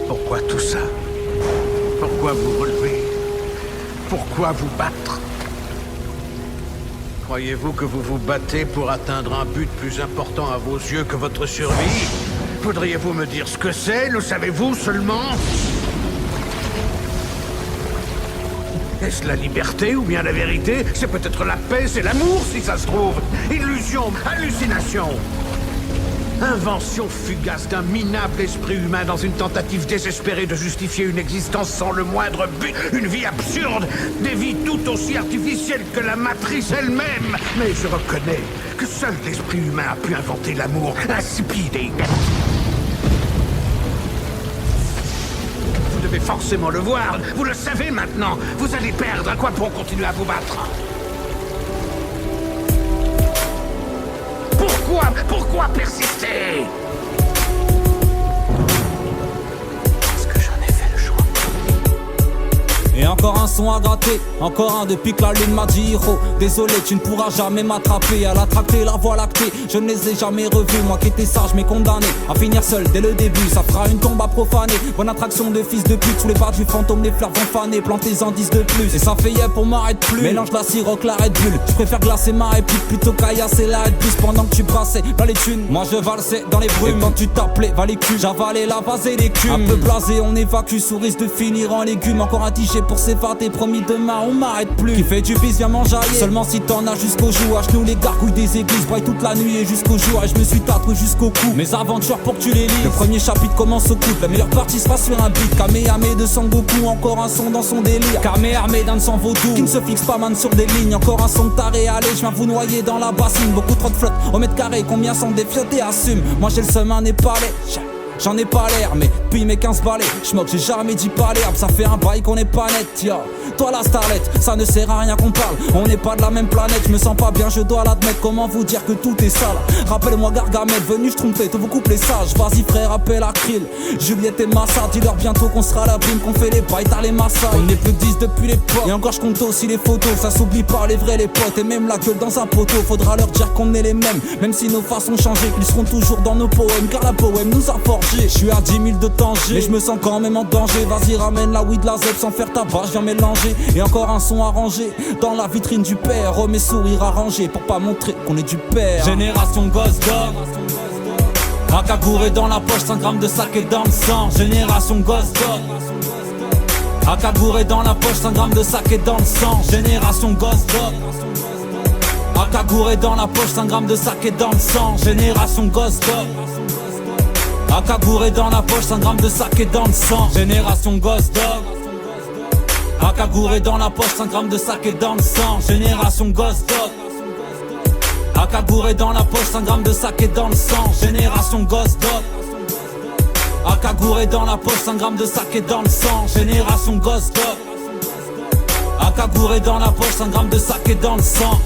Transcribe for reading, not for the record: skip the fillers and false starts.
Pourquoi tout ça? Pourquoi vous relever? Pourquoi vous battre? Croyez-vous que vous vous battez pour atteindre un but plus important à vos yeux que votre survie? Voudriez-vous me dire ce que c'est? Le savez-vous seulement? Est-ce la liberté ou bien la vérité? C'est peut-être la paix, c'est l'amour si ça se trouve. Illusion, hallucination. Invention fugace d'un minable esprit humain dans une tentative désespérée de justifier une existence sans le moindre but. Une vie absurde, des vies tout aussi artificielles que la matrice elle-même. Mais je reconnais que seul l'esprit humain a pu inventer l'amour insipide et inepte. Vous devez forcément le voir, vous le savez maintenant. Vous allez perdre, à quoi pour continuer à vous battre? Pourquoi persister? Parce que j'en ai fait le choix. Et encore un son à gratter, encore un depuis que la lune m'a dit Hiro. Désolé, tu ne pourras jamais m'attraper. Elle a tracté la voie lactée, je ne les ai jamais revus. Moi qui étais sage mais condamné à finir seul dès le début. Ça fera une tombe à profaner, bonne attraction de fils de pute. Sous les pas du fantôme, les fleurs vont faner. Plantez-en 10 de plus, et ça fait yep, on m'arrête plus. Mélange la siroc, la Red Bull. Je préfère glacer ma réplique plutôt caillasser la Red Plus. Pendant que tu brassais dans les thunes, moi je valsais dans les brumes. Et quand tu t'appelais, va les culs, j'avalais la vase et l'écume. Un peu blasé, on évacue, sous risque de finir en légumes. Encore un tigé pour s'évader, promis demain on m'arrête plus. Qui fait du bis viens m'enjailler, seulement si t'en as jusqu'au jour. À genoux les gargouilles des églises, braille toute la nuit et jusqu'au jour. Et je me suis tatoué jusqu'au cou mes aventures pour que tu les lises. Le premier chapitre commence au coude, la meilleure partie sera sur un beat. Kamehameha de Sangoku, encore un son dans son délire. Kamehameha d'un sang vaudou, qui ne se fixe pas man sur des lignes. Encore un son de taré, allez je viens vous noyer dans la bassine. Beaucoup trop de flotte au mètre carré, combien sont des fiottes assume. Moi j'ai le seum un népalais, j'en ai pas l'air, mais depuis mes 15 balais, j'moque, j'ai jamais dit pas l'herbe, ça fait un bail qu'on est pas net, yo. Toi la starlette, ça ne sert à rien qu'on parle, on n'est pas de la même planète, je me sens pas bien, je dois l'admettre, comment vous dire que tout est sale? Rappelle-moi Gargamel, venu je trompais, tous vos couples sages, vas-y frère, appelle à Krill, Juliette et Massa, dis-leur bientôt qu'on sera à la brune, qu'on fait les bails, t'as les massas, on est plus de 10 depuis l'époque, et encore je compte aussi les photos, ça s'oublie pas les vrais les potes, et même la gueule dans un poteau, faudra leur dire qu'on est les mêmes, même si nos façons changées, qu'ils seront toujours dans nos poèmes, car la poème nous a forgé, je suis à 10 000 de danger, mais je me sens quand même en danger, vas-y ramène la weed, la zep sans faire tabac, je viens mélanger, et encore un son arrangé, dans la vitrine du père, oh mes sourires arrangés, pour pas montrer qu'on est du père. Génération Ghost Dog, Akagouré dans la poche, 5 grammes de saké dans le sang. Génération Ghost Dog, Akagouré dans la poche, 5 grammes de saké dans le sang. Génération Ghost Dog, Akagouré dans la poche, 5 grammes de saké dans le sang. Génération Ghost Dog, Akagouré dans la poche, 5 grammes de saké dans le sang. Génération Ghost Dog, Akagouré dans la poche, 5 grammes de saké dans le sang. Génération Ghost Dog, Akagouré dans la poche, 5 grammes de saké dans le sang. Génération Ghost Dog, Akagouré dans la poche, 5 grammes de saké dans le sang. Génération Ghost Dog, Akagouré dans la poche, 5 grammes de saké dans le sang.